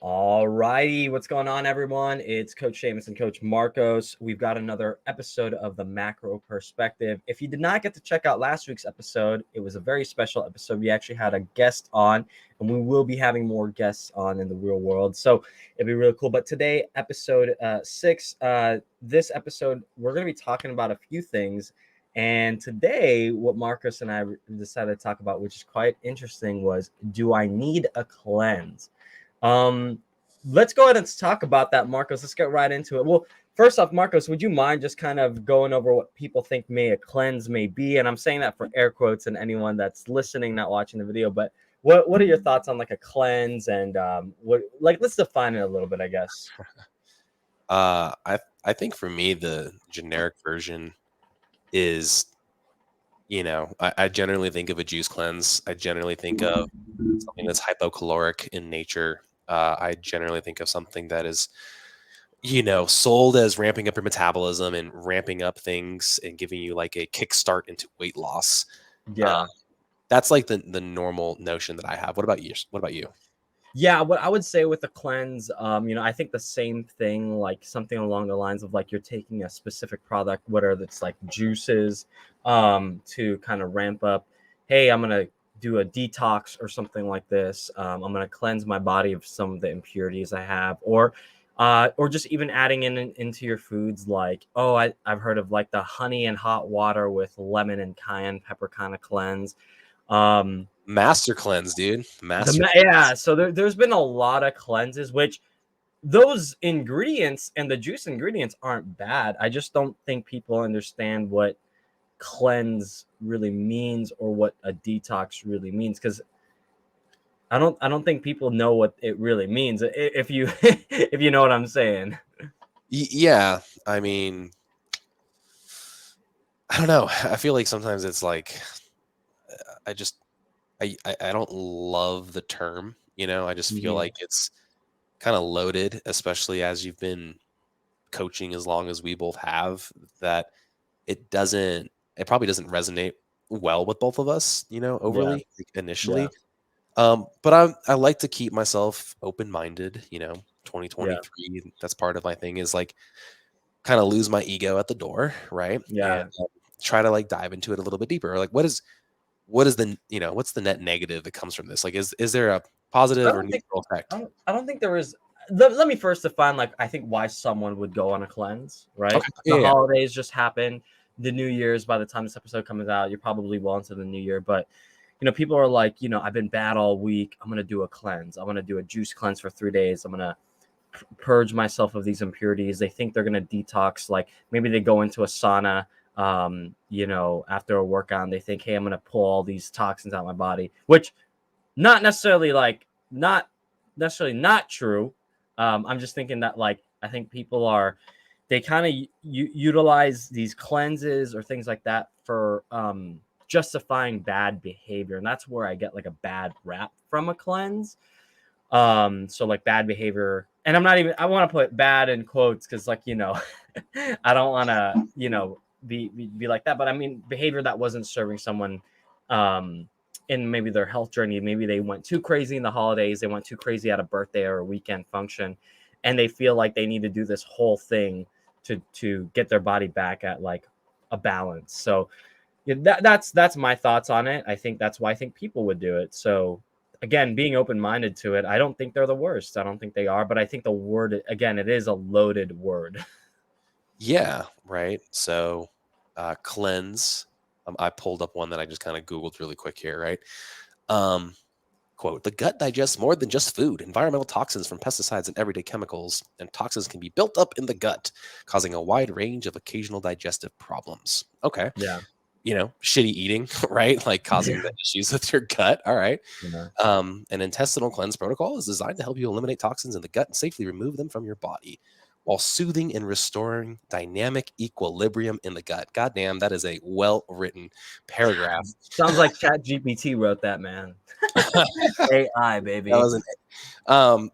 All righty, what's going on, everyone? It's Coach Seamus and Coach Marcos. We've got another episode of the Macro Perspective. If you did not get to check out last week's episode, it was a very special episode. We actually had a guest on, and we will be having more guests on in the real world. So it'd be really cool. But today, episode 6, this episode, we're going to be talking about a few things. And today, what Marcos and I decided to talk about, which is quite interesting, was do I need a cleanse? Let's go ahead and talk about that, Marcos. Let's get right into it. Well, first off, Marcos, would you mind just kind of going over what people think a cleanse may be? And I'm saying that for air quotes and anyone that's listening, not watching the video. But what are your thoughts on like a cleanse and let's define it a little bit, I guess. I think for me the generic version is, I generally think of a juice cleanse. I generally think of something that's hypocaloric in nature. I generally think of something that is, sold as ramping up your metabolism and ramping up things and giving you like a kickstart into weight loss. Yeah. That's like the normal notion that I have. What about you? Yeah, what I would say with the cleanse, I think the same thing, like something along the lines of like you're taking a specific product, whether it's like juices, to kind of ramp up. Hey, I'm gonna do a detox or something like this. I'm gonna cleanse my body of some of the impurities I have, or just even adding into your foods, like I've heard of like the honey and hot water with lemon and cayenne pepper kind of cleanse. Master cleanse, dude. Yeah, so there's been a lot of cleanses, which those ingredients and the juice ingredients aren't bad. I just don't think people understand what cleanse really means or what a detox really means, because I don't think people know what it really means, if you if you know what I'm saying. Yeah, I mean, I don't know. I feel like sometimes it's like I just I don't love the term, I just feel like it's kind of loaded, especially as you've been coaching as long as we both have, that it probably doesn't resonate well with both of us, overly initially. But I like to keep myself open-minded, 2023, that's part of my thing, is like kind of lose my ego at the door, right? And try to like dive into it a little bit deeper. Like what's the net negative that comes from this? Like is there a positive or neutral effect? I don't think there is. Let me first define, like, I think why someone would go on a cleanse, right? Okay. The holidays just happened. The New Year's, by the time this episode comes out, you're probably well into the new year. But, people are like, I've been bad all week. I'm going to do a cleanse. I'm going to do a juice cleanse for 3 days. I'm going to purge myself of these impurities. They think they're going to detox. Like maybe they go into a sauna, after a workout, and they think, hey, I'm going to pull all these toxins out of my body, which not necessarily not true. I'm just thinking that, like, I think people they kind of utilize these cleanses or things like that for justifying bad behavior, and that's where I get like a bad rap from a cleanse. So like bad behavior, and I want to put bad in quotes because, like, I don't want to be like that, but I mean behavior that wasn't serving someone in maybe their health journey. Maybe they went too crazy in the holidays, they went too crazy at a birthday or a weekend function, and they feel like they need to do this whole thing to get their body back at like a balance. So that's my thoughts on it. I think that's why I think people would do it. So again, being open-minded to it, I don't think they're the worst. I don't think they are, but I think the word, again, it is a loaded word. Yeah, right. So cleanse. I pulled up one that I just kind of Googled really quick here, right? Quote, the gut digests more than just food. Environmental toxins from pesticides and everyday chemicals and toxins can be built up in the gut, causing a wide range of occasional digestive problems. Okay. Yeah. Shitty eating, right? Like causing the issues with your gut. All right. Yeah. An intestinal cleanse protocol is designed to help you eliminate toxins in the gut and safely remove them from your body while soothing and restoring dynamic equilibrium in the gut. Goddamn, that is a well-written paragraph. Sounds like ChatGPT wrote that, man. AI, baby. That wasn't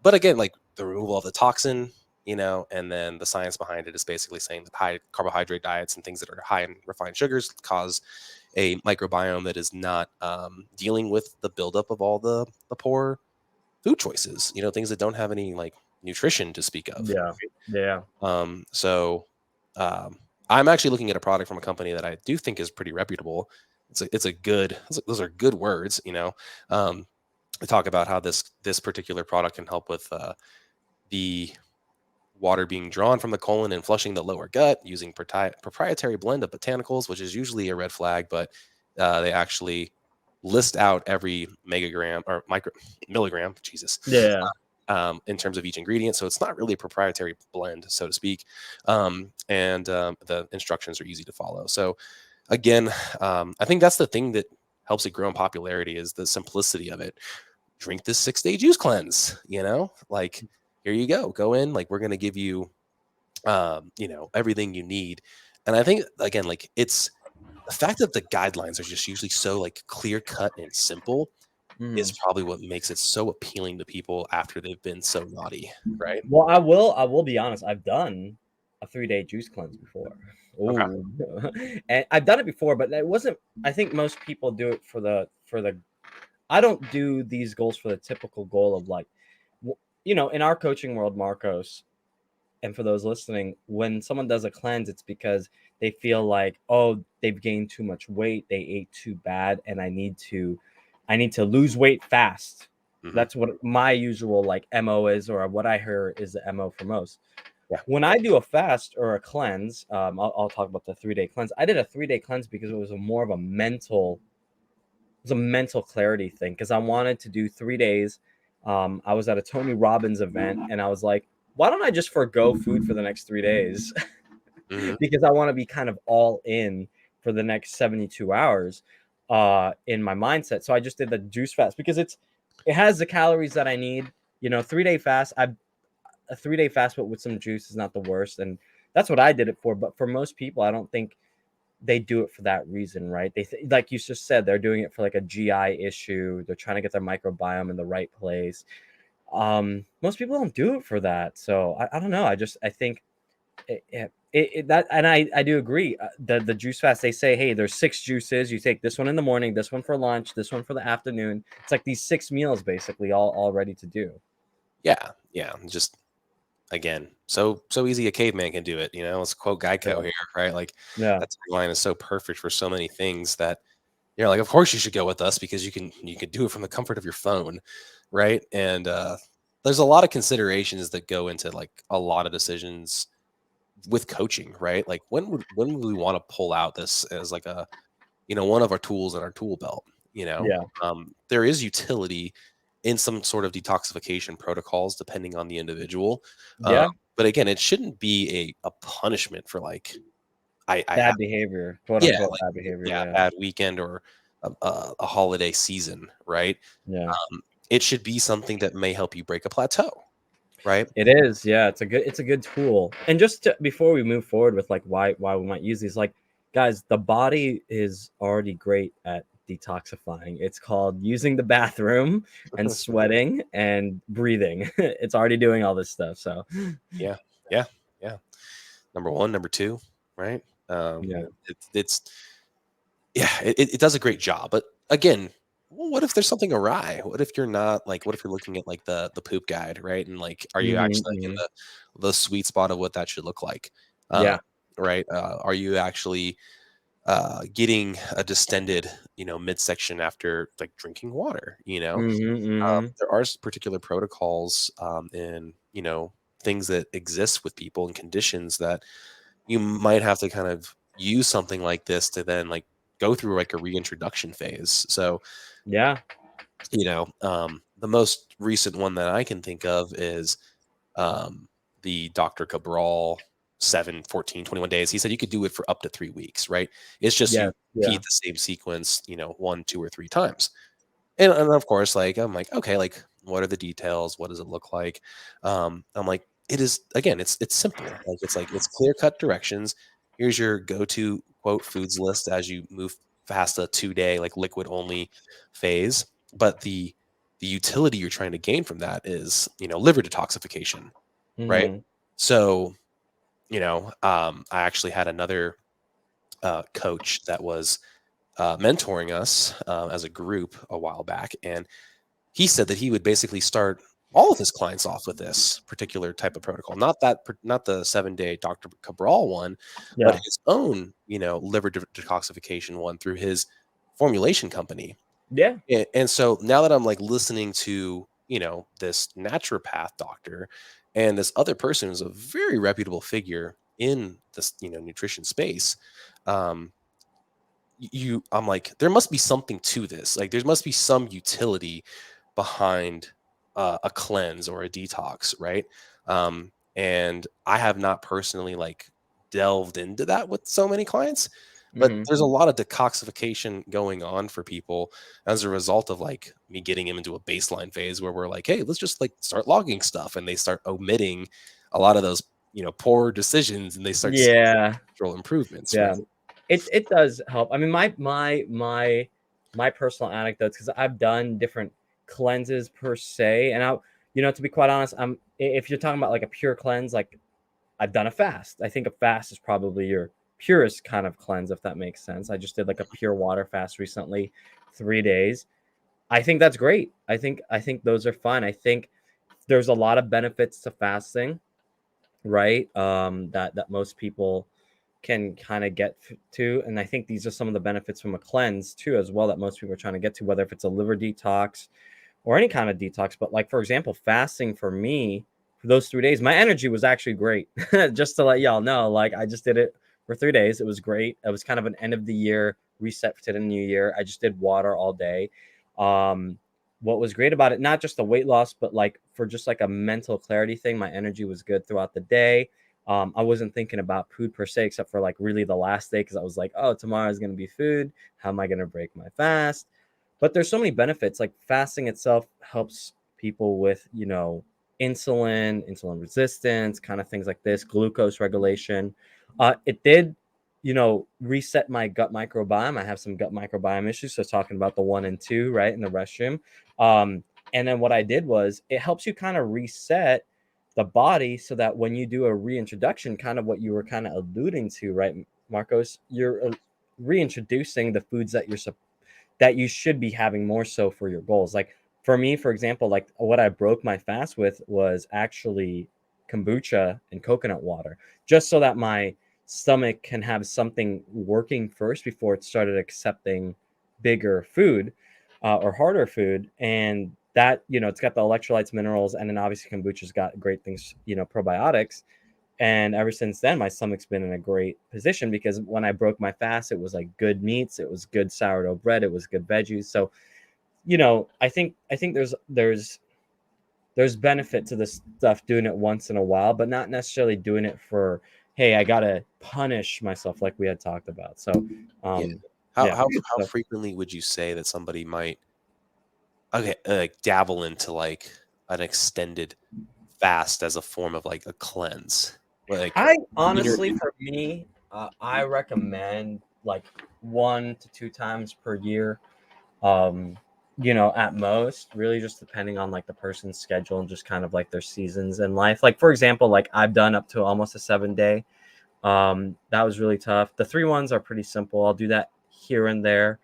but again, like the removal of the toxin, and then the science behind it is basically saying that high carbohydrate diets and things that are high in refined sugars cause a microbiome that is not dealing with the buildup of all the poor food choices, things that don't have any like nutrition to speak of. Yeah. Yeah. So I'm actually looking at a product from a company that I do think is pretty reputable. Those are good words, I talk about how this particular product can help with the water being drawn from the colon and flushing the lower gut using proprietary blend of botanicals, which is usually a red flag, but they actually list out every megagram or milligram, Jesus, Yeah. in terms of each ingredient. So it's not really a proprietary blend, so to speak. And the instructions are easy to follow. So again, I think that's the thing that helps it grow in popularity is the simplicity of it. Drink this 6-day juice cleanse, like here you go in, like we're going to give you, everything you need. And I think again, like it's the fact that the guidelines are just usually so like clear cut and simple is Mhm. probably what makes it so appealing to people after they've been so naughty, right? Well, I will be honest. I've done a 3-day juice cleanse before. Okay. Oh, and I've done it before, but it wasn't. I think most people do it for the. I don't do these goals for the typical goal of like, in our coaching world, Marcos, and for those listening, when someone does a cleanse, it's because they feel like, oh, they've gained too much weight, they ate too bad, and I need to lose weight fast. Hmm. That's what my usual like MO is, or what I hear is the MO for most. Yeah. When I do a fast or a cleanse, I'll talk about the 3-day cleanse. I did a 3-day cleanse because it was more of a mental, it was a mental clarity thing because I wanted to do 3 days. I was at a Tony Robbins event and I was like, why don't I just forgo food for the next 3 days? Hmm. Because I want to be kind of all in for the next 72 hours in my mindset. So I just did the juice fast because it has the calories that I need. 3-day fast. A 3-day fast, but with some juice is not the worst. And that's what I did it for. But for most people, I don't think they do it for that reason, right? Like you just said, they're doing it for like a GI issue. They're trying to get their microbiome in the right place. Most people don't do it for that. So I don't know. I think that, and I do agree. The juice fast, they say, hey, there's 6 juices. You take this one in the morning, this one for lunch, this one for the afternoon. It's like these 6 meals basically all ready to do. Yeah. Yeah. Just again, so easy a caveman can do it. Let's quote Geico Yeah. here, right? Like Yeah. that line is so perfect for so many things that you're like, of course you should go with us because you can do it from the comfort of your phone, right? And there's a lot of considerations that go into like a lot of decisions with coaching, right? Like when would we want to pull out this as like a one of our tools in our tool belt? Yeah. There is utility in some sort of detoxification protocols depending on the individual, uh, Yeah. but again, it shouldn't be a punishment for like I have Bad behavior, quote yeah unquote like bad behavior. yeah Yeah. bad weekend or a holiday season, right? Yeah. It should be something that may help you break a plateau, right? It is, yeah. It's a good tool. And just before we move forward with like why we might use these, like, guys, the body is already great at detoxifying. It's called using the bathroom and sweating and breathing. It's already doing all this stuff. So Yeah, yeah, yeah. Number one, number two, right? yeah, It's yeah, it does a great job. But again, what if there's something awry? What if you're not like? What if you're looking at like the poop guide, right? And like, are you hmm actually like in hmm the sweet spot of what that should look like? Um, yeah, right? Are you actually getting a distended, midsection after like drinking water? hmm There are particular protocols and things that exist with people and conditions that you might have to kind of use something like this to then like go through like a reintroduction phase. So, yeah, the most recent one that I can think of is the Dr. Cabral 7, 14, 21 days. He said you could do it for up to 3 weeks, right? It's just yeah, you yeah, repeat the same sequence, 1, 2, or 3 times. And of course, like I'm like, okay, like what are the details? What does it look like? I'm like, it is again, it's simple. Like it's clear cut directions. Here's your go-to quote foods list as you move past a 2-day like liquid only phase. But the utility you're trying to gain from that is, liver detoxification, right? hmm So, I actually had another coach that was mentoring us as a group a while back, and he said that he would basically start all of his clients off with this particular type of protocol, not the 7-day Dr. Cabral one, but Yeah. his own, liver detoxification one through his formulation company. Yeah. And so now that I'm like listening to, this naturopath doctor and this other person who's a very reputable figure in this, nutrition space, um, I'm like, there must be something to this. Like, there must be some utility behind a cleanse or a detox, right? And I have not personally like delved into that with so many clients, but Hmm. there's a lot of detoxification going on for people as a result of like me getting them into a baseline phase where we're like, hey, let's just like start logging stuff, and they start omitting a lot of those, poor decisions, and they start seeing Yeah. natural improvements, right? Yeah. It does help. I mean, my personal anecdotes, because I've done different cleanses per se, and to be quite honest, if you're talking about like a pure cleanse, like I've done a fast. I think a fast is probably your purest kind of cleanse, if that makes sense. I just did like a pure water fast recently, 3 days. I think that's great. I think those are fun. I think there's a lot of benefits to fasting, right? That most people can kind of get to, and I think these are some of the benefits from a cleanse too, as well, that most people are trying to get to, whether if it's a liver detox or any kind of detox. But like, for example, fasting for me for those 3 days, my energy was actually great. Just to let y'all know, like I just did it for 3 days. It was great. It was kind of an end of the year reset to the new year. I just did water all day. um what was great about it, not just the weight loss, but like for just like a mental clarity thing, my energy was good throughout the day. I wasn't thinking about food per se, except for like really the last day, because I was like, oh, tomorrow is going to be food. How am I going to break my fast? But there's so many benefits. Like fasting itself helps people with, insulin resistance, kind of things like this, glucose regulation. It did, reset my gut microbiome. I have some gut microbiome issues. So talking about the 1 and 2, right, in the restroom. Um, and then what I did was it helps you kind of reset the body so that when you do a reintroduction, kind of what you were kind of alluding to, right, Marcos, you're reintroducing the foods that you should be having more so for your goals. Like for me, for example, like what I broke my fast with was actually kombucha and coconut water, just so that my stomach can have something working first before it started accepting bigger food, or harder food. And that, it's got the electrolytes, minerals, and then obviously kombucha's got great things, probiotics. And ever since then, my stomach's been in a great position, because when I broke my fast, it was like good meats, it was good sourdough bread, it was good veggies. So, I think there's benefit to this stuff, doing it once in a while, but not necessarily doing it for, hey, I gotta punish myself, like we had talked about. So, Yeah. How yeah. how how So frequently would you say that somebody might, okay, like dabble into like an extended fast as a form of like a cleanse? Like I in your honestly, for me, I recommend like 1 to 2 times per year, um at most, really just depending on like the person's schedule and just kind of like their seasons in life. Like for example, like I've done up to almost a 7 day. That was really tough. The 3 ones are pretty simple. I'll do that here and there.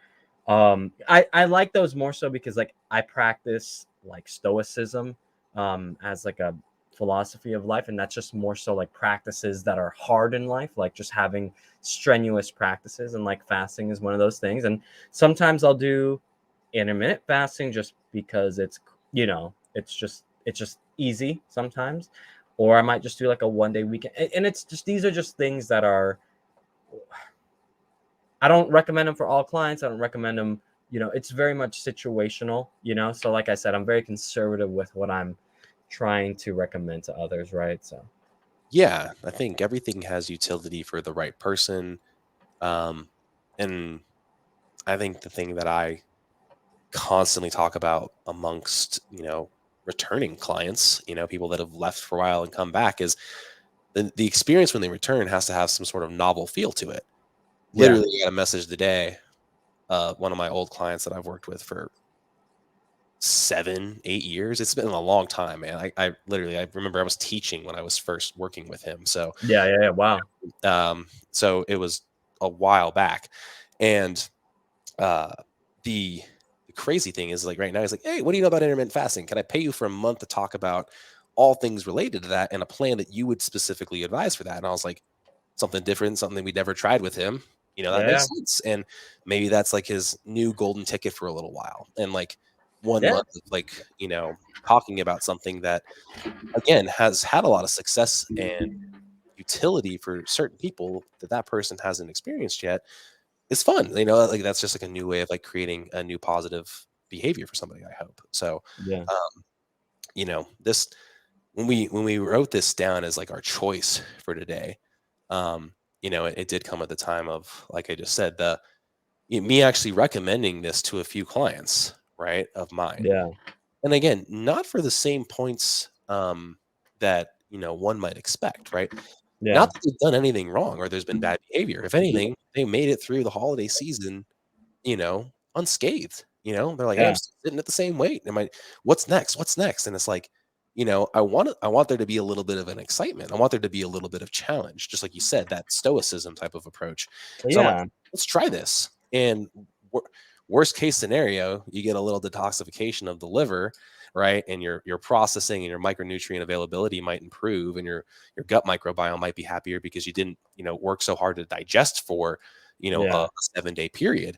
I like those more so because like I practice like stoicism, as like a philosophy of life, and that's just more so like practices that are hard in life, like just having strenuous practices, and like fasting is one of those things. And sometimes I'll do intermittent fasting just because it's just easy sometimes, or I might just do like a 1 day weekend. And it's just, these are just things that are, I don't recommend them for all clients. I don't recommend them, it's very much situational, so like I said, I'm very conservative with what I'm trying to recommend to others, right? So Yeah, I think everything has utility for the right person. Um, and I think the thing that I constantly talk about amongst, returning clients, people that have left for a while and come back, is the experience when they return has to have some sort of novel feel to it. yeah. Literally got a message today. One of my old clients that I've worked with for 7, 8 years. It's been a long time, man. I literally, I remember I was teaching when I was first working with him. So, Yeah, yeah, yeah. Wow. so it was a while back. And uh the the crazy thing is like right now he's like, hey, what do you know about intermittent fasting? Can I pay you for a month to talk about all things related to that and a plan that you would specifically advise for that? And I was like, something different, something we'd never tried with him. That Yeah. makes sense. And maybe that's like his new golden ticket for a little while. And like 1 month Yeah. of like, talking about something that again has had a lot of success and utility for certain people that person hasn't experienced yet is fun. Like that's just like a new way of like creating a new positive behavior for somebody, I hope. So, Yeah. this when we wrote this down as like our choice for today, it did come at the time of, like I just said, me actually recommending this to a few clients, right, of mine. Yeah. And again, not for the same points that one might expect, right? Yeah. Not that they've done anything wrong or there's been bad behavior. If anything, they made it through the holiday season, unscathed. They're like, hey, I'm Yeah. still sitting at the same weight. What's next? What's next? And it's like, I want there to be a little bit of an excitement. I want there to be a little bit of challenge, just like you said, that stoicism type of approach. So I'm like, Yeah. let's try this. And worst case scenario, you get a little detoxification of the liver, right? And your processing and your micronutrient availability might improve, and your gut microbiome might be happier because you didn't, work so hard to digest for, Yeah. a 7-day period.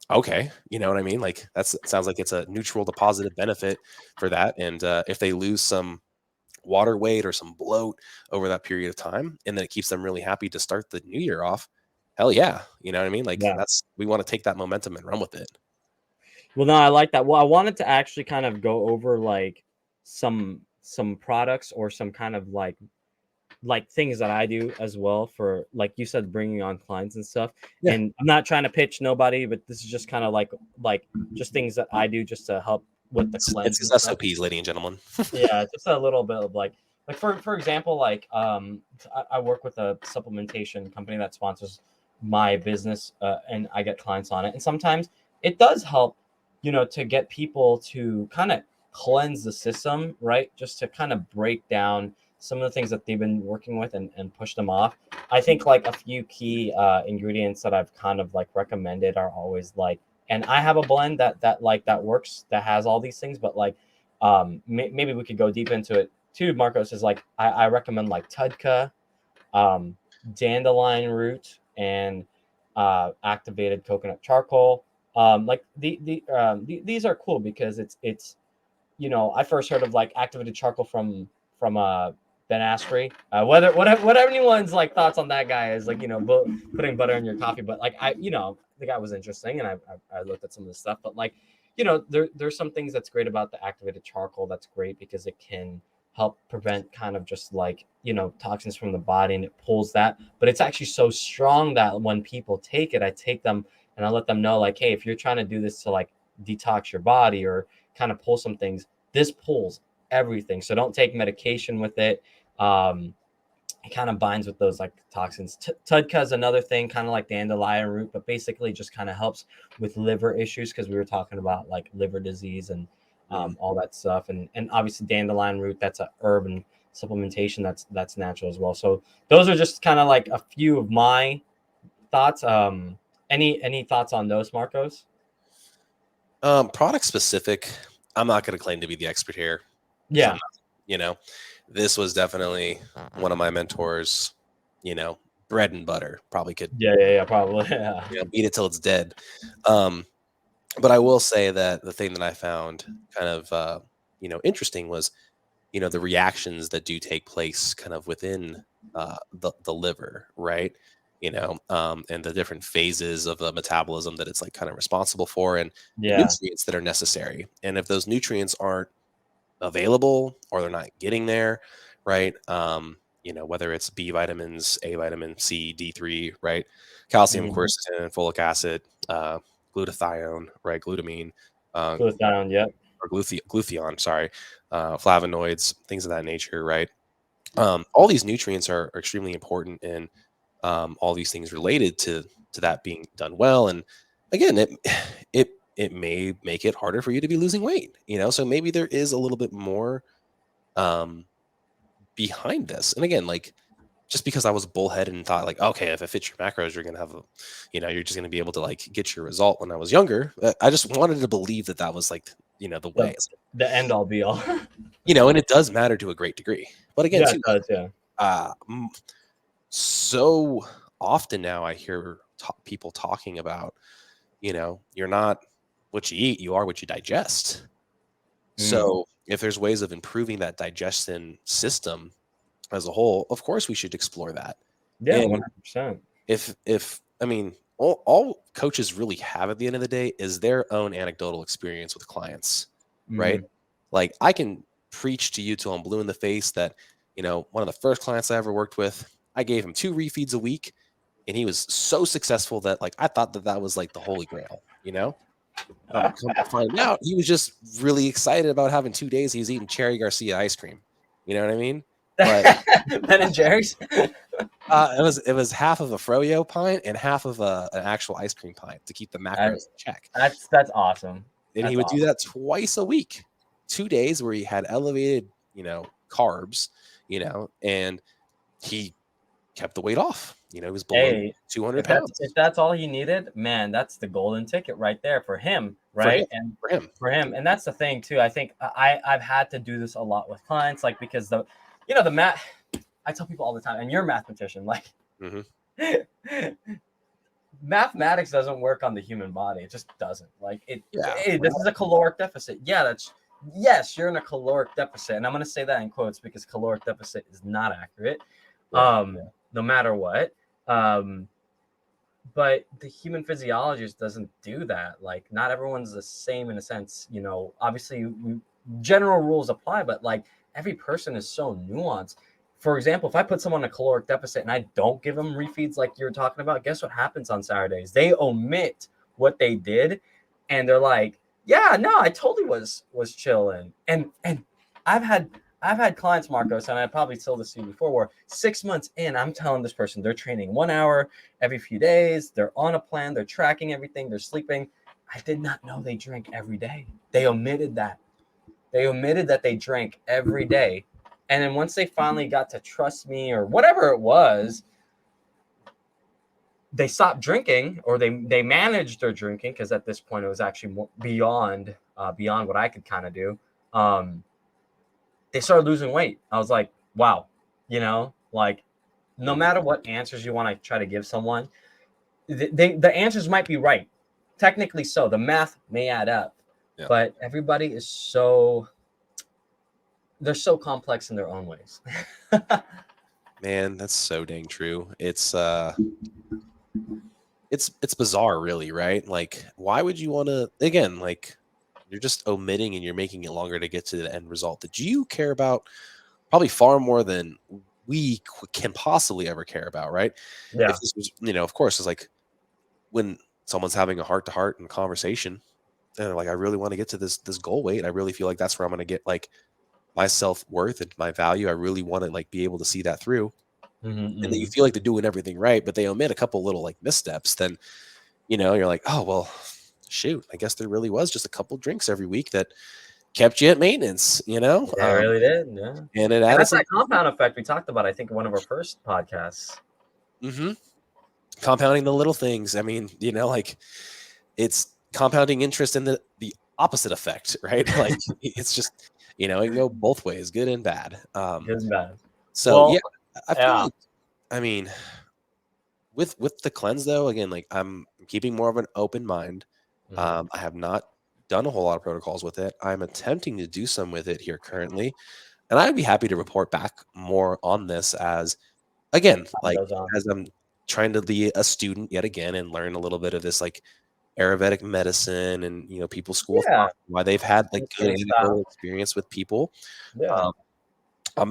Okay, you know what I mean? Like sounds like it's a neutral to positive benefit for that. And if they lose some water weight or some bloat over that period of time, and then it keeps them really happy to start the new year off, hell yeah, you know what I mean? Like Yeah. we want to take that momentum and run with it. Well, no, I like that. Well, I wanted to actually kind of go over like some products or some kind of like things that I do as well for, like you said, bringing on clients and stuff. Yeah, And I'm not trying to pitch nobody, but this is just kind of like just things that I do just to help with the it's cleanse his and stuff. SOPs, ladies and gentlemen. Yeah, just a little bit of like for example, like I work with a supplementation company that sponsors my business, and I get clients on it. And sometimes it does help, to get people to kind of cleanse the system, right? Just to kind of break down some of the things that they've been working with and push them off. I think like a few key ingredients that I've kind of like recommended are always like, and I have a blend that works, that has all these things, but like maybe we could go deep into it too. Marcos is like, I recommend like Tudka, um, dandelion root, and activated coconut charcoal. Like these are cool because it's I first heard of like activated charcoal from Ben Asprey. Whatever anyone's like thoughts on that guy is, like, putting butter in your coffee, but like the guy was interesting, and I looked at some of the stuff, but like there's some things that's great about the activated charcoal. That's great because it can help prevent kind of just like toxins from the body, and it pulls that. But it's actually so strong that when people take it, I take them and I let them know, like, hey, if you're trying to do this to like detox your body or kind of pull some things, this pulls everything. So don't take medication with it. It kind of binds with those like toxins. Tudka is another thing, kind of like dandelion root, but basically just kind of helps with liver issues, because we were talking about like liver disease and all that stuff. And obviously dandelion root, that's a herb and supplementation that's natural as well. So those are just kind of like a few of my thoughts. Any thoughts on those, Marcos? Product specific, I'm not going to claim to be the expert here because I'm Yeah. not. This was definitely one of my mentors. Bread and butter. Probably could Yeah, probably. Yeah. beat it till it's dead. But I will say that the thing that I found kind of interesting was the reactions that do take place kind of within the liver, right? And the different phases of the metabolism that it's like kind of responsible for, and the Yeah. nutrients that are necessary. And if those nutrients aren't available or they're not getting there, right? Whether it's B vitamins, A vitamin, C, D3, right? Calcium, Mm-hmm. quercetin, folic acid, glutathione, right? Glutamine, uh, Glutathione, yep. or glutathione, sorry, flavonoids, things of that nature, right? All these nutrients are extremely important, and all these things related to that being done well. And again, it may make it harder for you to be losing weight, so maybe there is a little bit more um, behind this. And again, like just because I was bullheaded and thought like, okay, if it fits your macros, you're gonna have a, you're just gonna be able to like get your result. When I was younger, I just wanted to believe that that was like, the way. The end all be all. And it does matter to a great degree. But again, Yeah, too, it does. Yeah. so often now I hear people talking about, you're not what you eat, you are what you digest. So if there's ways of improving that digestion system as a whole, of course we should explore that. Yeah, And 100%. if I mean, all coaches really have at the end of the day is their own anecdotal experience with clients, right? Like I can preach to you till I'm blue in the face that, one of the first clients I ever worked with, I gave him 2 refeeds a week, and he was so successful that like I thought that that was like the holy grail, come to find out, he was just really excited about having 2 days. He was eating Cherry Garcia ice cream. You know what I mean? But Ben and Jerry's. it was half of a froyo pint and half of an actual ice cream pint to keep the macros in check. That's awesome. And he would do that twice a week, 2 days where he had elevated, carbs, and he kept the weight off. He was below 200 pounds. If that's all he needed, man, that's the golden ticket right there for him, right? For him, and that's the thing too. I think I've had to do this a lot with clients, like because the math. I tell people all the time, and you're a mathematician, like mathematics doesn't work on the human body. It just doesn't. Like this is a caloric deficit. Yes, you're in a caloric deficit, and I'm going to say that in quotes because caloric deficit is not accurate, no matter what. But the human physiologist doesn't do that. Like, not everyone's the same in a sense. Obviously, general rules apply, but like every person is so nuanced. For example, if I put someone in a caloric deficit and I don't give them refeeds like you're talking about, guess what happens on Saturdays? They omit what they did, and they're like, "Yeah, no, I totally was chilling." And I've had clients, Marcos, and I probably told this to you before, where 6 months in, I'm telling this person they're training 1 hour every few days, they're on a plan, they're tracking everything, they're sleeping. I did not know they drank every day. They omitted that. They omitted that they drank every day. And then once they finally got to trust me or whatever it was, they stopped drinking, or they managed their drinking, because at this point it was actually more beyond what I could kind of do. They started losing weight. I was like, wow, like no matter what answers you want to try to give someone, the answers might be right. Technically so. The math may add up, but everybody is they're so complex in their own ways. Man, that's so dang true. It's bizarre, really, right? Like, why would you want to, again, like, you're just omitting and you're making it longer to get to the end result that you care about probably far more than we can possibly ever care about, right? Yeah. If this was, of course, it's like when someone's having a heart-to-heart and conversation, and they're like, I really want to get to this goal weight. I really feel like that's where I'm going to get like my self-worth and my value. I really want to like be able to see that through. And then you feel like they're doing everything right, but they omit a couple little like missteps. Then, you're like, oh, well, shoot, I guess there really was just a couple drinks every week that kept you at maintenance, Yeah, it really did. Yeah. And that's that compound effect we talked about, I think, in one of our first podcasts. Compounding the little things. I mean, like it's compounding interest in the opposite effect, right? Like it's just, it can go both ways, good and bad. Good and bad. So well, I feel like, I mean, with the cleanse though, again, like I'm keeping more of an open mind. I have not done a whole lot of protocols with it. I'm attempting to do some with it here currently, and I'd be happy to report back more on this as, again, like as I'm trying to be a student yet again and learn a little bit of this like Ayurvedic medicine and people's school of thought, why they've had like good experience with people.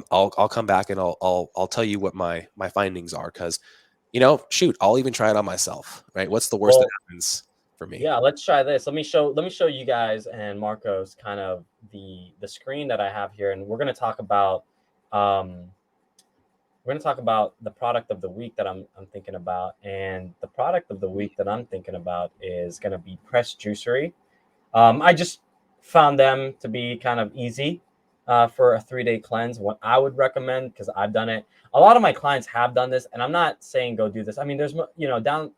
I'll come back and I'll tell you what my findings are, because shoot, I'll even try it on myself, right? What's the worst that happens for me? Yeah, let's try this. Let me show you guys and Marcos kind of the screen that I have here, and we're going to talk about the product of the week that I'm thinking about. And the product of the week that I'm thinking about is going to be Press Juicery. I just found them to be kind of easy. for a 3-day cleanse. What I would recommend, because I've done it, a lot of my clients have done this, and I'm not saying go do this. I mean, there's, down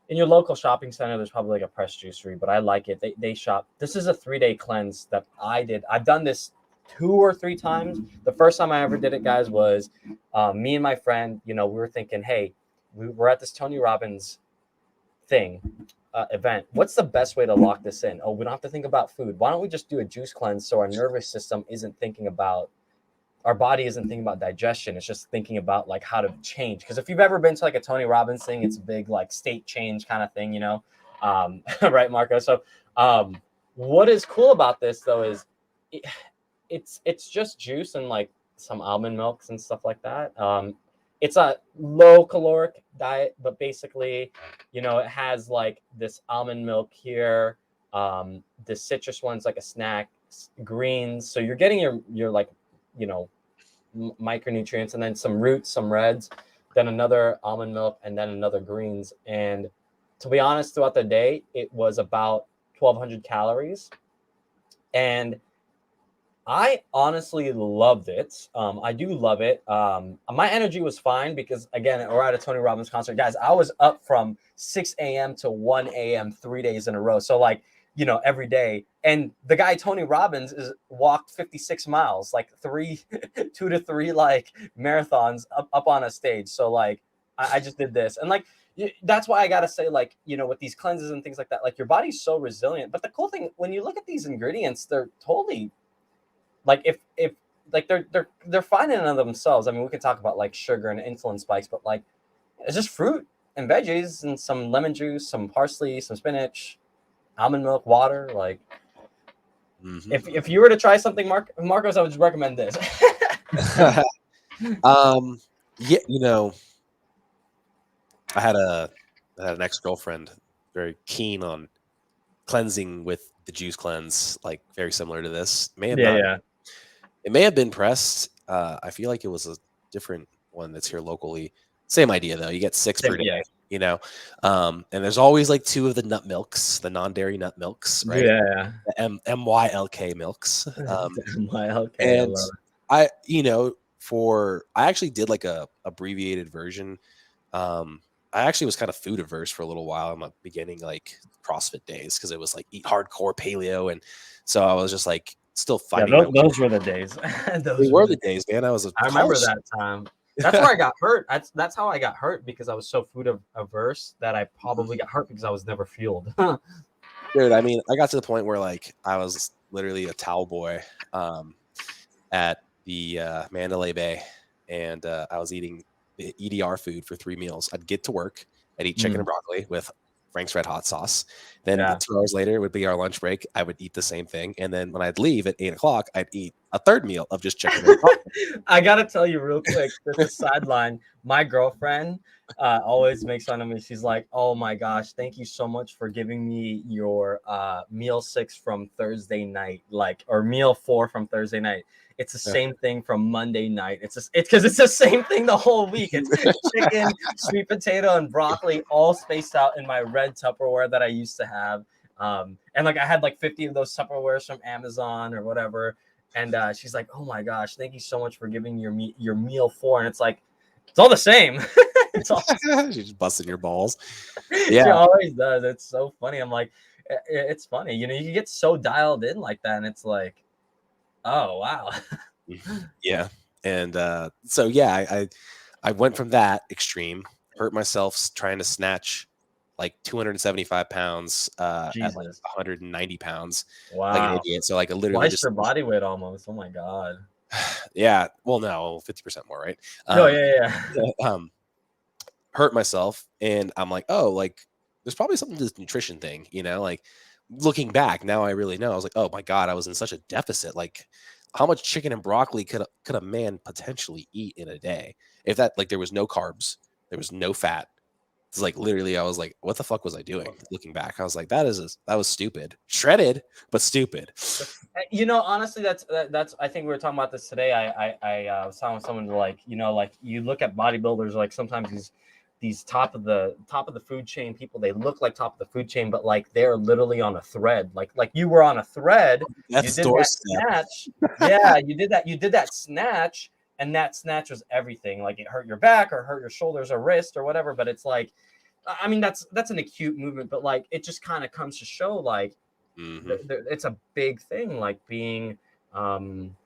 in your local shopping center, there's probably like a press juicery, but I like it. They shop. This is a 3-day cleanse that I did. I've done this 2 or 3 times. The first time I ever did it, guys, was me and my friend. We were thinking, hey, we were at this Tony Robbins thing event. What's the best way to lock this in? Oh, we don't have to think about food. Why don't we just do a juice cleanse so our nervous system isn't thinking about, our body isn't thinking about digestion. It's just thinking about like how to change. Because if you've ever been to like a Tony Robbins thing, it's a big like state change kind of thing, right, Marco? So what is cool about this though is it's just juice and like some almond milks and stuff like that. It's a low caloric diet, but basically, it has like this almond milk here. The citrus one's like a snack, greens. So you're getting your like, micronutrients, and then some roots, some reds, then another almond milk, and then another greens. And to be honest, throughout the day, it was about 1,200 calories. And I honestly loved it. I do love it. My energy was fine because, again, we're at a Tony Robbins concert. Guys, I was up from 6 a.m. to 1 a.m. 3 days in a row. So, like, every day. And the guy, Tony Robbins, walked 56 miles, like 2 to 3, like, marathons up on a stage. So, like, I just did this. And, like, that's why I got to say, like, with these cleanses and things like that, like, your body's so resilient. But the cool thing, when you look at these ingredients, they're totally... like if like they're fine in and of themselves. I mean, we could talk about like sugar and insulin spikes, but like it's just fruit and veggies and some lemon juice, some parsley, some spinach, almond milk, water. Like if you were to try something, Marcos, I would just recommend this. Yeah, I had an ex-girlfriend very keen on cleansing with the juice cleanse, like very similar to this. It may have been pressed. I feel like it was a different one that's here locally. Same idea though. You get 6 per day, and there's always like 2 of the nut milks, the non-dairy nut milks, right? Yeah. The MYLK milks. MYLK. And I actually did like a abbreviated version. I actually was kind of food averse for a little while in my beginning, like CrossFit days, because it was like eat hardcore paleo, and so I was just like still finding those were the days. They were the days, man. I remember that time. That's where I got hurt. That's how I got hurt, because I was so food averse that I probably got hurt because I was never fueled. Dude, I mean, I got to the point where like I was literally a towel boy at the Mandalay Bay, and I was eating the EDR food for 3 meals. I'd get to work, I'd eat chicken and broccoli with Frank's Red Hot sauce. Then 2 hours later would be our lunch break. I would eat the same thing. And then when I'd leave at 8 o'clock, I'd eat a 3rd meal of just chicken and broccoli. I got to tell you real quick, just a sideline. My girlfriend always makes fun of me. She's like, oh my gosh, thank you so much for giving me your meal 6 from Thursday night, or meal 4 from Thursday night. It's the same thing from Monday night. It's because it's the same thing the whole week. It's chicken, sweet potato, and broccoli, all spaced out in my red Tupperware that I used to have. And like I had like 50 of those Tupperwares from Amazon or whatever. And she's like, oh my gosh, thank you so much for giving your meal 4. And it's like, it's all the same. It's all She's just busting your balls. Yeah, she always does. It's so funny. I'm like, it's funny. You get so dialed in like that, and it's like, oh wow. Yeah. And so yeah, I went from that extreme, hurt myself trying to snatch like 275 pounds at like 190 pounds. Wow. Like an idiot. So like literally twice your body weight almost. Oh my god. Yeah. Well, no, 50% more, right? Hurt myself, and I'm like, oh, like there's probably something to this nutrition thing, like looking back now, I really know. I was like, oh my god, I was in such a deficit. Like, how much chicken and broccoli could a man potentially eat in a day if that, like, there was no carbs, there was no fat? It's like literally, I was like, what the fuck was I doing? Looking back, I was like, that was stupid, shredded, but stupid. Honestly, that's I think we were talking about this today. I was telling someone, like, like you look at bodybuilders, like sometimes these top of the food chain people. They look like top of the food chain, but like they're literally on a thread. Like you were on a thread. You That's did that doorstep. snatch. Yeah, you did that. You did that snatch, and that snatch was everything. Like it hurt your back or hurt your shoulders or wrist or whatever. But it's like, I mean, that's an acute movement, but like it just kind of comes to show like it's a big thing, like being on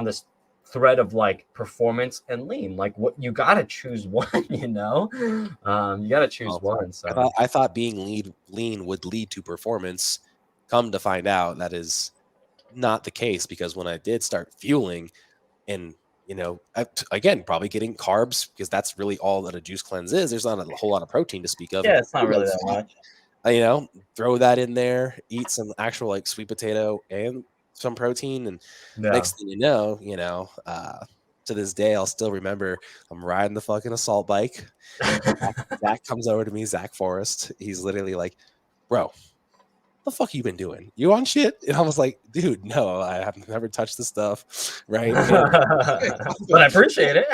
this thread of like performance and lean. Like what you got to choose one, you know, you got to choose one. So I thought being lean would lead to performance. Come to find out, that is not the case, because when I did start fueling and, you know, again, probably getting carbs, because that's really all that a juice cleanse is. There's not a whole lot of protein to speak of. yeah, it's not really that much. You know, throw that in there, eat some actual like sweet potato and some protein, and Yeah. next thing you know, to this day, I'll still remember I'm riding the fucking assault bike. Zach comes over to me, Zach Forrest. He's literally like, "Bro, the fuck you been doing? You on shit?" And I was like, "Dude, no, I have never touched the stuff, right?" But I appreciate it.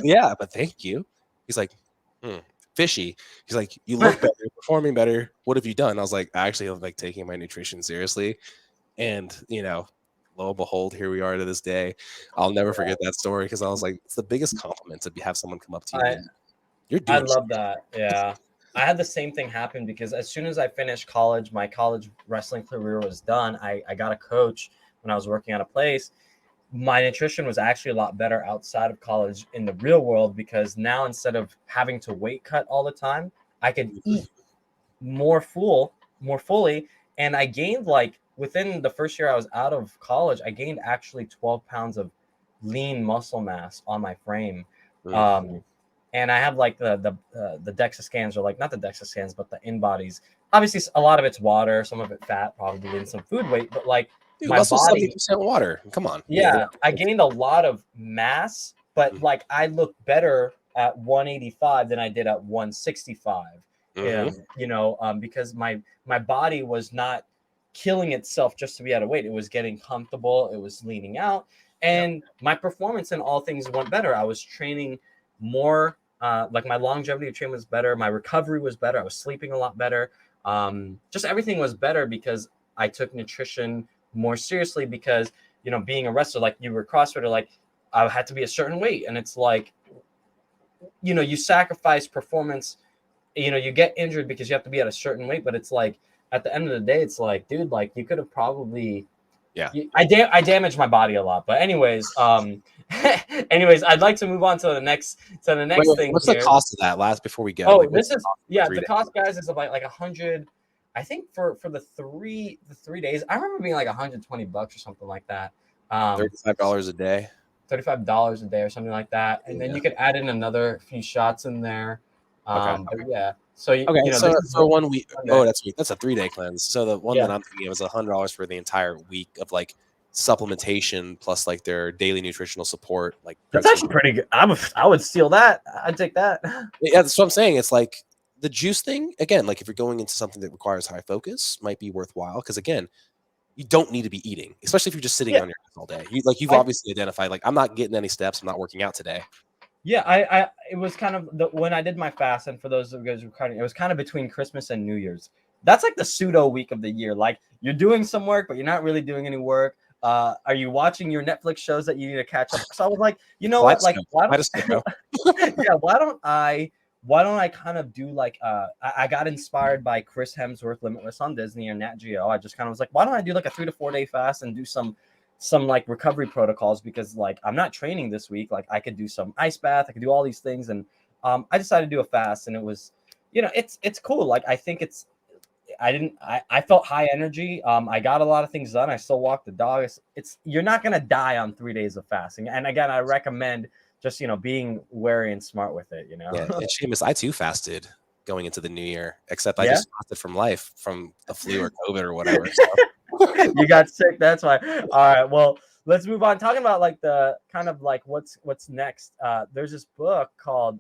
Yeah, but thank you. He's like, fishy. He's like, "You look better, performing better. What have you done?" I was like, "I actually am like taking my nutrition seriously." And, you know, lo and behold, here we are to this day. I'll never forget that story, because I was like, it's the biggest compliment to have someone come up to you and be like, "You're I doing shit." love that. Yeah. I had the same thing happen because as soon as I finished college, my college wrestling career was done. I got a coach when I was working at a place. My nutrition was actually a lot better outside of college in the real world, because now instead of having to weight cut all the time, I could eat more fully. And I gained, like, within the first year I was out of college, I gained actually 12 pounds of lean muscle mass on my frame. And I have like the DEXA scans, or like not the DEXA scans, but the in bodies. Obviously, a lot of it's water, some of it fat, probably, and some food weight. But like Dude, my muscle body, 70% water. Come on. yeah, I gained a lot of mass, but like I look better at 185 than I did at 165. Because my body was not killing itself just to be out of weight. It was getting comfortable. It was leaning out, and my performance in all things went better. I was training more. Like my longevity of training was better. My recovery was better. I was sleeping a lot better. Just everything was better because I took nutrition more seriously, because being a wrestler, like you were CrossFitter, like I had to be a certain weight, and it's like you sacrifice performance. You get injured because you have to be at a certain weight, but it's like at the end of the day, it's like, dude, like you could have probably I damaged my body a lot. But anyways, I'd like to move on to the next thing. What's here. the cost of that last before we go? Oh, Like, this is the cost, guys, is about like 100. I think for the three days, I remember being like $120 or something like that. $35 a day. $35 a day or something like that, and then you could add in another few shots in there. But yeah, so so for 1 week, that's a 3-day cleanse. So the one that Yeah. I'm thinking of is $100 for the entire week of like supplementation plus like their daily nutritional support. Like That's protein. actually pretty good. I would steal that. I'd take that. Yeah, that's what I'm saying. It's like the juice thing again. Like if you're going into something that requires high focus, might be worthwhile, because again, you don't need to be eating, especially if you're just sitting on your ass all day. You've obviously identified, like, I'm not getting any steps. I'm not working out today. Yeah, it was kind of when I did my fast, and for those of you guys recording, it was kind of between Christmas and New Year's. That's like the pseudo week of the year. Like you're doing some work, but you're not really doing any work. Are you watching your Netflix shows that you need to catch up? So I was like, you know what? Like, why don't I kind of do like I got inspired by Chris Hemsworth Limitless on Disney and Nat Geo. I just kind of was like, why don't I do like a 3 to 4 day fast and do some like recovery protocols, because like I'm not training this week. Like I could do some ice bath, I could do all these things, and I decided to do a fast, and it was it's cool. Like I think I felt high energy. I got a lot of things done. I still walked the dog. You're not gonna die on 3 days of fasting. And again, I recommend just being wary and smart with it. Yeah, and Seamus, I too fasted going into the new year, except I Yeah? just fasted from life, from the flu or COVID or whatever. So. You got sick, that's why. All right, well, let's move on. Talking about like the kind of like what's next. There's this book called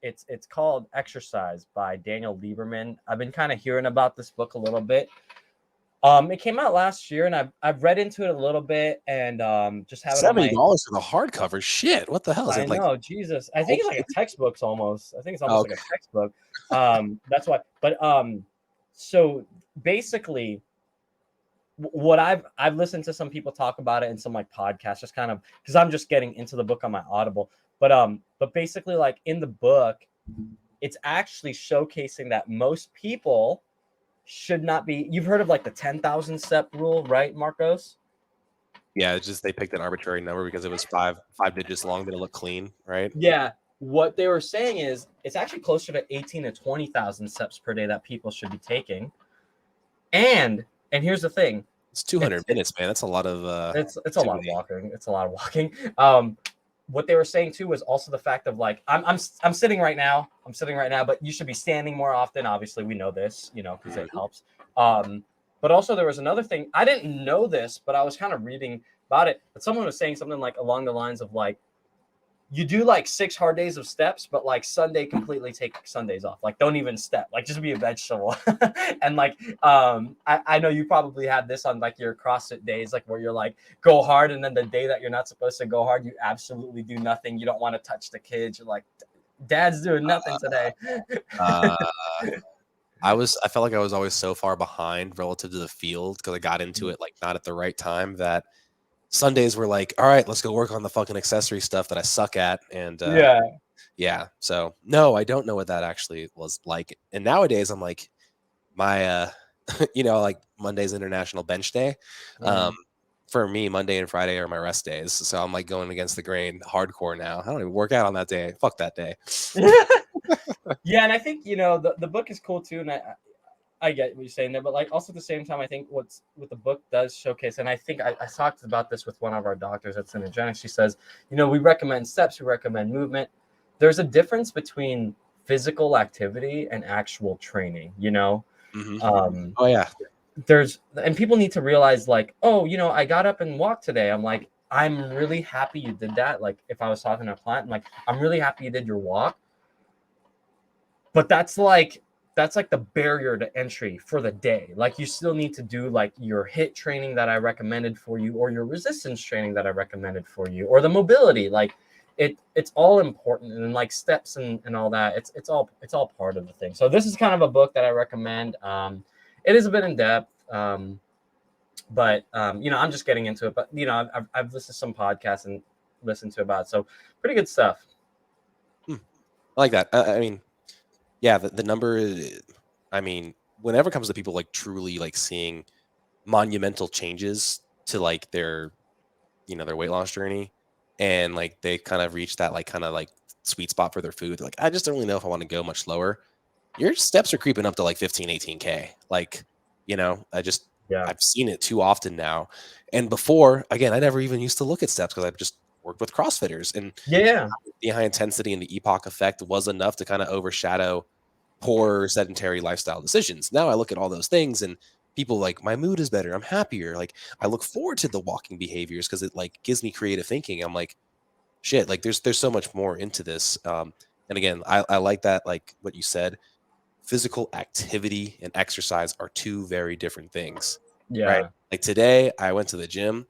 it's called Exercise by Daniel Lieberman. I've been kind of hearing about this book a little bit. It came out last year, and I've read into it a little bit, and just have it on my. $70 for the hardcover. Shit, what the hell is I it like? know, Jesus. I think it's like a textbook almost. I think it's Oh, almost like a textbook. That's why. But so basically, what I've listened to some people talk about it in some like podcasts, just kind of because I'm just getting into the book on my Audible. But basically, like in the book, it's actually showcasing that most people should not be. You've heard of like the 10,000 step rule, right, Marcos? yeah, it's just they picked an arbitrary number because it was five digits long, but it looked clean, right? Yeah. What they were saying is it's actually closer to 18 to 20,000 steps per day that people should be taking. And here's the thing. It's 200 minutes, man. That's a lot of It's a lot of walking. It's a lot of walking. What they were saying too was also the fact of like I'm sitting right now. I'm sitting right now, but you should be standing more often. Obviously, we know this, because it helps. But also there was another thing. I didn't know this, but I was kind of reading about it. But someone was saying something like along the lines of like, you do like 6 hard days of steps, but like Sunday completely take Sundays off. Like don't even step. Like just be a vegetable. And like I know you probably had this on like your CrossFit days, like where you're like go hard, and then the day that you're not supposed to go hard, you absolutely do nothing. You don't want to touch the kids. You're like, Dad's doing nothing today. I felt like I was always so far behind relative to the field because I got into it like not at the right time that Sundays were like, all right, let's go work on the fucking accessory stuff that I suck at. And yeah. So no, I don't know what that actually was like. And nowadays I'm like my like Monday's International Bench Day. For me, Monday and Friday are my rest days. So I'm like going against the grain hardcore now. I don't even work out on that day. Fuck that day. Yeah, and I think the book is cool too, and I get what you're saying there, but like also at the same time, I think what the book does showcase, and I think I talked about this with one of our doctors at Synergenics. She says, we recommend steps, we recommend movement. There's a difference between physical activity and actual training. Mm-hmm. Oh yeah. And people need to realize like, oh, I got up and walked today. I'm like, I'm really happy you did that. Like if I was talking to a client, I'm like, I'm really happy you did your walk. But that's like the barrier to entry for the day. Like you still need to do like your HIIT training that I recommended for you, or your resistance training that I recommended for you, or the mobility. Like it's all important, and like steps and all that. It's all part of the thing. So this is kind of a book that I recommend. It is a bit in depth, but I'm just getting into it. But I've listened to some podcasts and listened to about it, so pretty good stuff. I like that. I mean, yeah, the number is, I mean, whenever it comes to people like truly like seeing monumental changes to like their weight loss journey, and like they kind of reach that like kind of like sweet spot for their food, like I just don't really know if I want to go much lower. Your steps are creeping up to like 15, 18K. Like, I've seen it too often now. And before, again, I never even used to look at steps because I've just worked with CrossFitters, and the high intensity and the epoch effect was enough to kind of overshadow poor sedentary lifestyle decisions. Now I look at all those things and people like my mood is better. I'm happier. Like I look forward to the walking behaviors because it like gives me creative thinking. I'm like, shit, like there's so much more into this. And again, I like that, like what you said, physical activity and exercise are two very different things. Yeah. Right. Like today I went to the gym.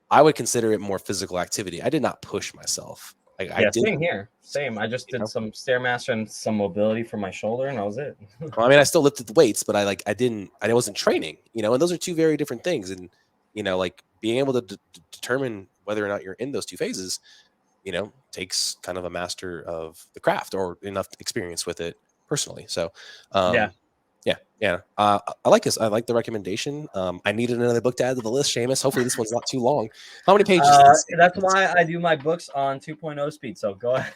I would consider it more physical activity. I did not push myself. Like I did. Same here. Same. I just did some Stairmaster and some mobility for my shoulder, and that was it. Well, I mean, I still lifted the weights, but I wasn't training, and those are two very different things. And, like being able to determine whether or not you're in those two phases, takes kind of a master of the craft or enough experience with it personally. So, yeah. I like this. I like the recommendation. I needed another book to add to the list, Seamus. Hopefully this one's not too long. How many pages? That's why I do my books on 2.0 speed. So go ahead.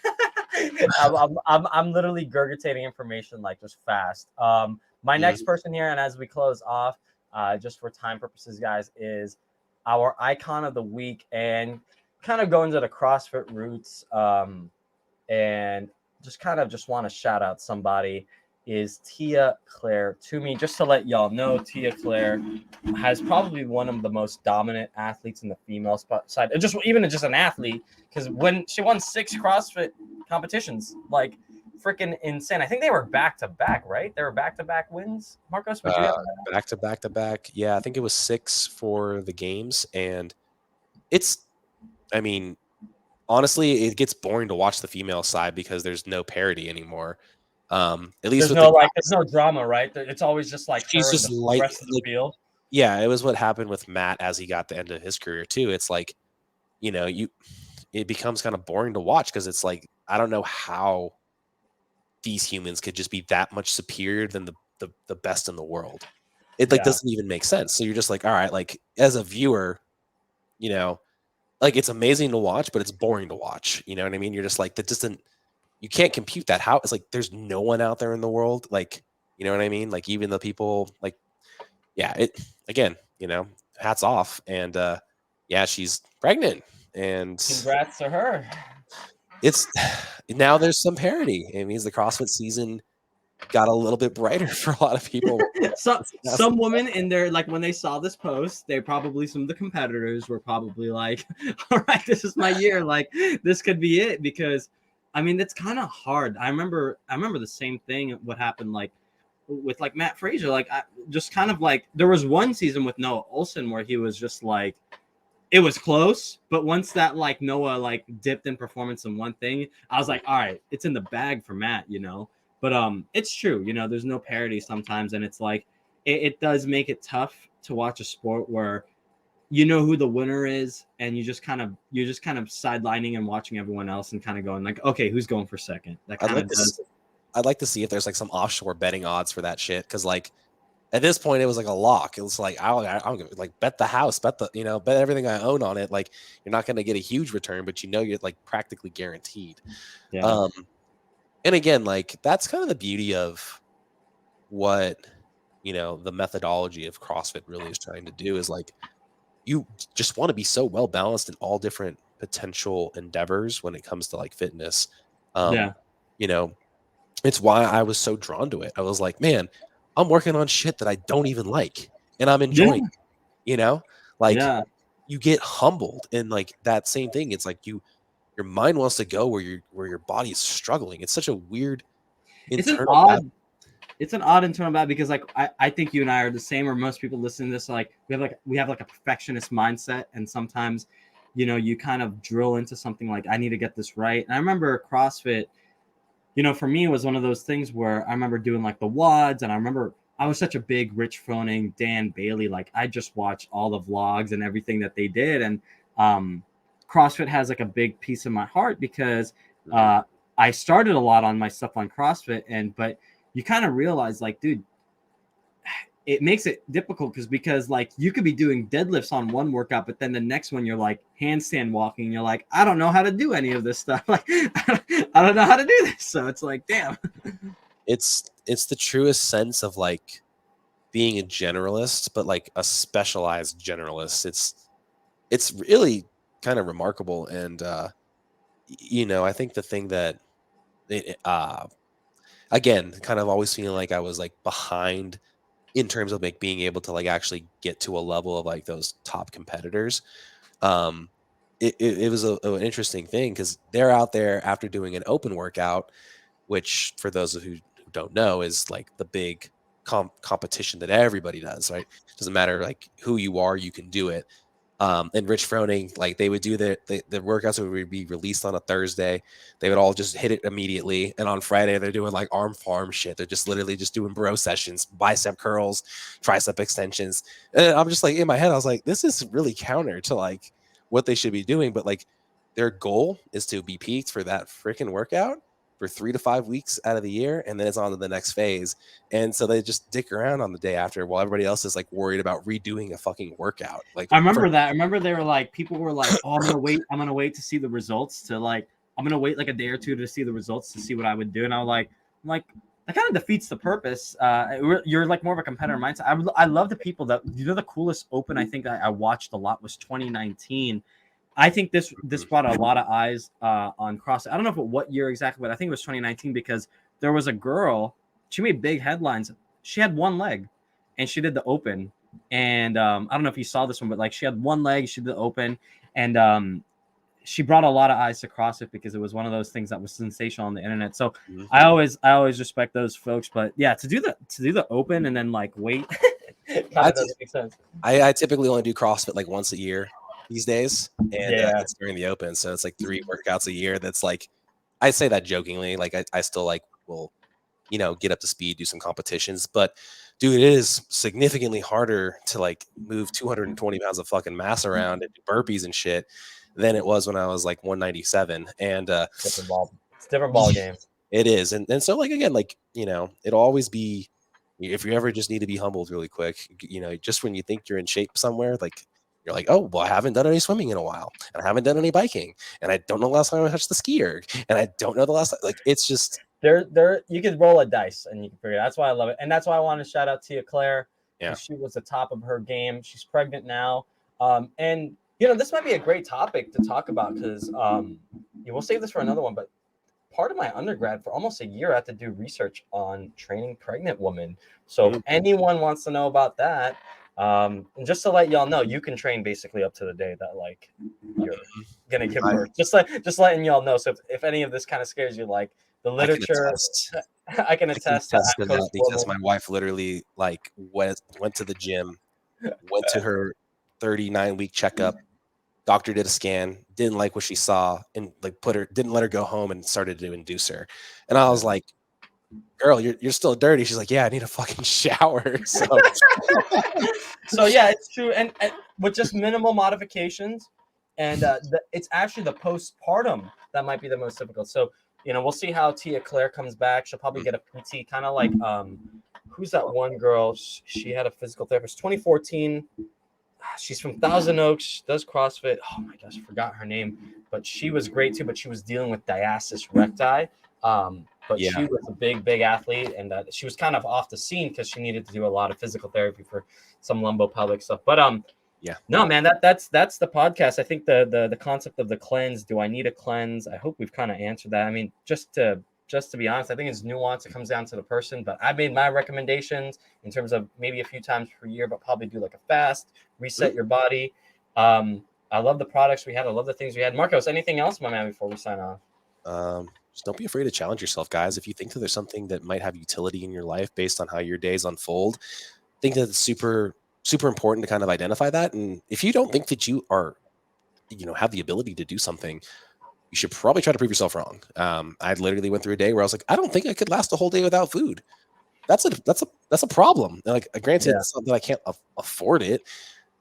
I'm literally gurgitating information like just fast. My next person here, and as we close off, just for time purposes, guys, is our icon of the week, and kind of going to the CrossFit roots, and just want to shout out somebody, is Tia-Clair. Toomey, just to let y'all know, Tia-Clair has probably one of the most dominant athletes in the female side. Just an athlete, because when she won 6 CrossFit competitions, like freaking insane. I think they were back to back, right? They were back to back wins. Marcos, would you have that? Back to back to back. Yeah, I think it was 6 for the games, and it's. I mean, honestly, it gets boring to watch the female side because there's no parity anymore. At least There's with the no like, guys, there's no drama, right? It's always just like she's her and just the light. rest of the Like, field. yeah, it was what happened with Matt as he got the end of his career too. It's like, it becomes kind of boring to watch because it's like I don't know how these humans could just be that much superior than the best in the world. It like Yeah, doesn't even make sense. So you're just like, all right, like as a viewer, you know, like it's amazing to watch, but it's boring to watch. You know what I mean? You're just like that doesn't you can't compute that. How it's like there's no one out there in the world, like, you know what I mean? Like even the people like yeah, it again, hats off. And yeah, she's pregnant and congrats to her. it's now there's some parity. It means the CrossFit season got a little bit brighter for a lot of people. So some women in there, like when they saw this post, they probably some of the competitors were probably like, "All right, this is my year. Like this could be it." Because, I mean, it's kind of hard. I remember the same thing. What happened like with like Matt Frazier? Like I just kind of like there was one season with Noah Olson where he was just like it was close, but once that like Noah like dipped in performance in one thing, I was like, all right, it's in the bag for Matt. But it's true, there's no parity sometimes, and it's like it does make it tough to watch a sport where you know who the winner is, and you're just kind of sidelining and watching everyone else and kind of going like, okay, who's going for second? That I'd kind like of to does. I'd like to see if there's like some offshore betting odds for that shit because like at this point it was like a lock. It was like I'll like bet the house, bet everything I own on it. Like you're not going to get a huge return, but you're like practically guaranteed. Yeah. Um, and again, like that's kind of the beauty of what the methodology of CrossFit really is trying to do is like you just want to be so well balanced in all different potential endeavors when it comes to like fitness. Yeah. You know, it's why I was so drawn to it. I was like, man, I'm working on shit that I don't even like and I'm Yeah. enjoying, you know? Like Yeah. you get humbled and like that same thing. It's like your mind wants to go where your body is struggling. It's such a weird It's an internal battle. odd it's an odd internal battle because like I think you and I are the same, or most people listening to this, like we have like a perfectionist mindset, and sometimes you kind of drill into something like I need to get this right. And I remember CrossFit, for me it was one of those things where I remember doing like the WODs, and I remember I was such a big Rich Froning, Dan Bailey, like I just watched all the vlogs and everything that they did. And um CrossFit has like a big piece of my heart because Mhm. I started a lot on my stuff on CrossFit, but you kind of realize like, dude, it makes it difficult because like you could be doing deadlifts on one workout, but then the next one you're like handstand walking, and you're like, I don't know how to do any of this stuff. Like I don't know how to do this. So it's like, damn. It's the truest sense of like being a generalist, but like a specialized generalist. It's really kind of remarkable. And I think the thing that again, kind of always feeling like I was like behind in terms of like being able to like actually get to a level of like those top competitors. Um, it was an interesting thing because they're out there after doing an open workout, which for those who don't know is like the big competition that everybody does, right? Doesn't matter like who you are, you can do it. And Rich Froning, like they would do the workouts would be released on a Thursday. They would all just hit it immediately. And on Friday, they're doing like arm farm shit. They're just literally just doing bro sessions, bicep curls, tricep extensions. And I'm just like in my head, I was like, this is really counter to like what they should be doing. But like their goal is to be peaked for that freaking workout for 3 to 5 weeks out of the year, and then it's on to the next phase. And so they just dick around on the day after while everybody else is like worried about redoing a fucking workout. Like I remember that. I remember they were like, people were like, oh, I'm gonna wait to see the results to like, I'm gonna wait like a day or two to see the results to see what I would do. And I'm like, that kind of defeats the purpose. You're like more of a competitor mindset. I love the people that, the coolest open I think I watched a lot was 2019. I think this brought a lot of eyes on CrossFit. I don't know what year exactly, but I think it was 2019 because there was a girl. She made big headlines. She had one leg, and she did the open. And I don't know if you saw this one, but like she had one leg. She did the open, and she brought a lot of eyes to CrossFit because it was one of those things that was sensational on the internet. So Mhm. I always respect those folks. But yeah, to do the open and then like wait, kind of doesn't make sense. I typically only do CrossFit like once a year these days, and Yeah. it's during the open, so it's like 3 workouts a year. That's like, I say that jokingly, like I still like will, get up to speed, do some competitions, but dude, it is significantly harder to like move 220 pounds of fucking mass around and do burpees and shit than it was when I was like 197. And Different ball. It's a different ball game. it is. And so like, again, like, it'll always be, if you ever just need to be humbled really quick, just when you think you're in shape somewhere, like you're like, oh, well, I haven't done any swimming in a while, and I haven't done any biking, and I don't know the last time I touched the ski erg, and I don't know the last time, like, it's just, there you could roll a dice and you can figure it out. That's why I love it. And that's why I want to shout out Tia-Clair. Yeah. She was the top of her game. She's pregnant now. And this might be a great topic to talk about because we'll save this for another one, but part of my undergrad for almost a year I had to do research on training pregnant women. So if anyone wants to know about that, and just to let y'all know, you can train basically up to the day that like you're gonna give birth. Just letting y'all know. So if any of this kind of scares you, like the literature, I can attest to that because my wife literally like went to the gym, went to her 39-week checkup. Doctor did a scan, didn't like what she saw, and like didn't let her go home and started to induce her. And I was like, girl, you're still dirty. She's like, yeah, I need a fucking shower. So yeah, it's true. And with just minimal modifications, and it's actually the postpartum that might be the most difficult. So, we'll see how Tia-Clair comes back. She'll probably get a PT, kind of like, who's that one girl? She had a physical therapist, 2014. She's from Thousand Oaks. She does CrossFit. Oh my gosh, I forgot her name, but she was great too. But she was dealing with diastasis recti. But she was a big athlete, and she was kind of off the scene because she needed to do a lot of physical therapy for some lumbopelvic stuff. But no, man, that's the podcast. I think the concept of the cleanse. Do I need a cleanse? I hope we've kind of answered that. I mean, just to be honest, I think it's nuanced. It comes down to the person, but I made my recommendations in terms of maybe a few times per year, but probably do like a fast, reset your body. I love the products we had. I love the things we had. Marcos, anything else, my man, before we sign off? Just don't be afraid to challenge yourself, guys. If you think that there's something that might have utility in your life based on how your days unfold, I think that it's super, super important to kind of identify that. And if you don't think that you are, have the ability to do something, you should probably try to prove yourself wrong. I literally went through a day where I was like, I don't think I could last a whole day without food. That's a problem. And like, granted, it's not that I can't afford it,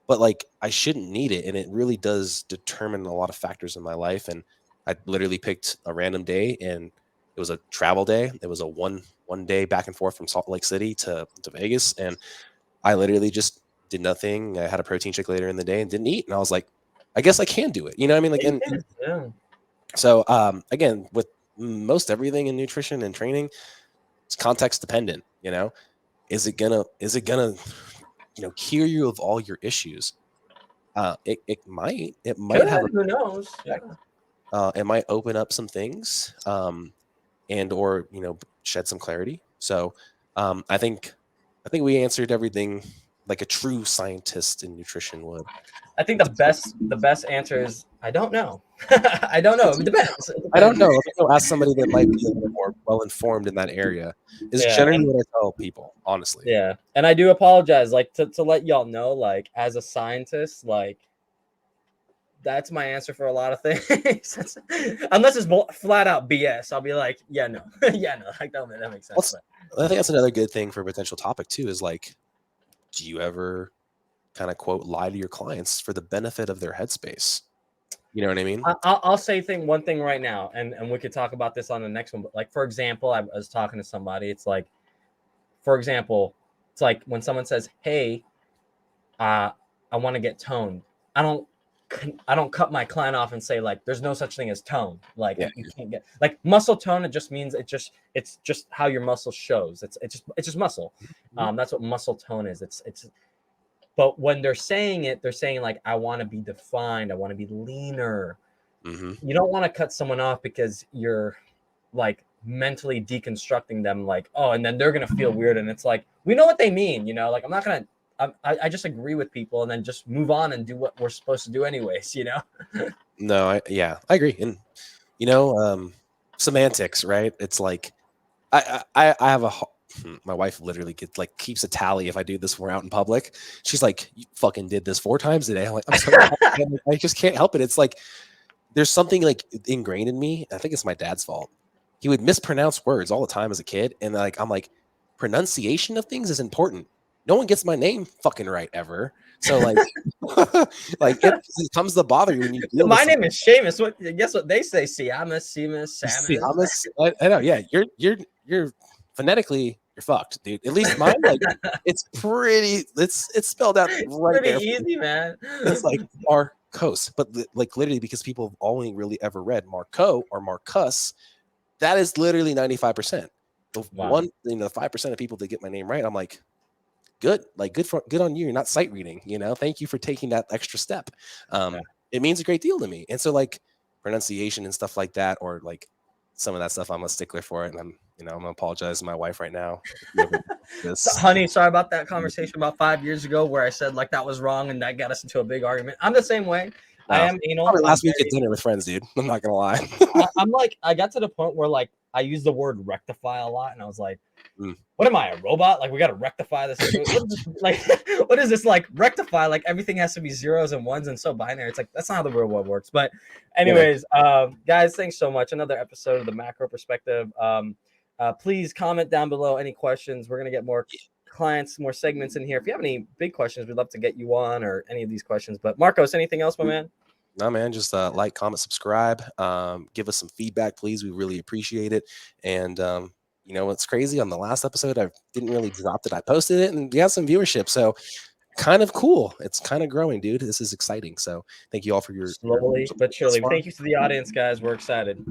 but like I shouldn't need it. And it really does determine a lot of factors in my life. And I literally picked a random day, and it was a travel day. It was a one day back and forth from Salt Lake City to Vegas. And I literally just did nothing. I had a protein shake later in the day and didn't eat. And I was like, I guess I can do it. You know what I mean? Like, and so again, with most everything in nutrition and training, it's context dependent. Is it gonna cure you of all your issues? It might have who knows? it might open up some things, and or shed some clarity. So I think we answered everything like a true scientist in nutrition would. I think the best answer is I don't know. I don't know. It depends. I don't know. Let me go ask somebody that might be a little more well informed in that area. Is generally what I tell people, honestly. Yeah, and I do apologize, like to let y'all know, like as a scientist, like that's my answer for a lot of things. Unless it's flat out BS, I'll be like, yeah, no, like that makes sense. I think that's another good thing for a potential topic too. Is like, do you ever kind of quote lie to your clients for the benefit of their headspace? You know what I mean? I'll say one thing right now, and we could talk about this on the next one. But like, for example, I was talking to somebody. It's like, for example, it's like when someone says, "Hey, I want to get toned." I don't cut my client off and say like, "There's no such thing as tone." Like you can't get like muscle tone. It just means it's just how your muscle shows. It's just muscle. That's what muscle tone is. It's. But when they're saying it, they're saying like, I want to be defined. I want to be leaner. You don't want to cut someone off because you're like mentally deconstructing them like, oh, and then they're going to feel weird. And it's like, we know what they mean, like I'm not going to I just agree with people and then just move on and do what we're supposed to do anyways, you know? No, I agree. And semantics, right? It's like I have my wife literally keeps a tally if I do this when we're out in public. She's like, "You fucking did this 4 times today." I'm like, "I'm sorry, I just can't help it." It's like there's something like ingrained in me. I think it's my dad's fault. He would mispronounce words all the time as a kid, and like I'm like, pronunciation of things is important. No one gets my name fucking right ever. So like, like it comes to bother you when you deal My with name is Seamus. Guess what they say? Seamus, See, Samus. I know, yeah. You're phonetically you're fucked, dude. At least mine, like it's pretty. It's spelled out It's right pretty there. easy, man. It's like Marcos, but like literally because people have only really ever read Marco or Marcus, that is literally 95%. The Wow. 5% of people that get my name right, I'm like, good, like good on you. You're not sight reading, Thank you for taking that extra step. Yeah. It means a great deal to me. And so like pronunciation and stuff like that, or like some of that stuff, I'm a stickler for it. And I'm gonna apologize to my wife right now. So, honey, sorry about that conversation about 5 years ago where I said like that was wrong and that got us into a big argument. I'm the same way. I am anal. Probably last week at dinner with friends, dude. I'm not gonna lie. I'm like, I got to the point where like I use the word rectify a lot, and I was like, Mm. what am I, a robot? Like we got to rectify this. Like, what is this? Like rectify? Like everything has to be zeros and ones and so binary. It's like that's not how the real world works. But anyways, guys, thanks so much. Another episode of the Macro Perspective. Please comment down below any questions. We're gonna get more clients, more segments in here. If you have any big questions, we'd love to get you on or any of these questions. But Marcos, anything else, my man? No, man, just like, comment, subscribe. Give us some feedback, please. We really appreciate it. And what's crazy, on the last episode, I didn't really drop it. I posted it and we got some viewership. So kind of cool. It's kind of growing, dude. This is exciting. So thank you all for your Slowly but surely. Thank you to the audience, guys. We're excited.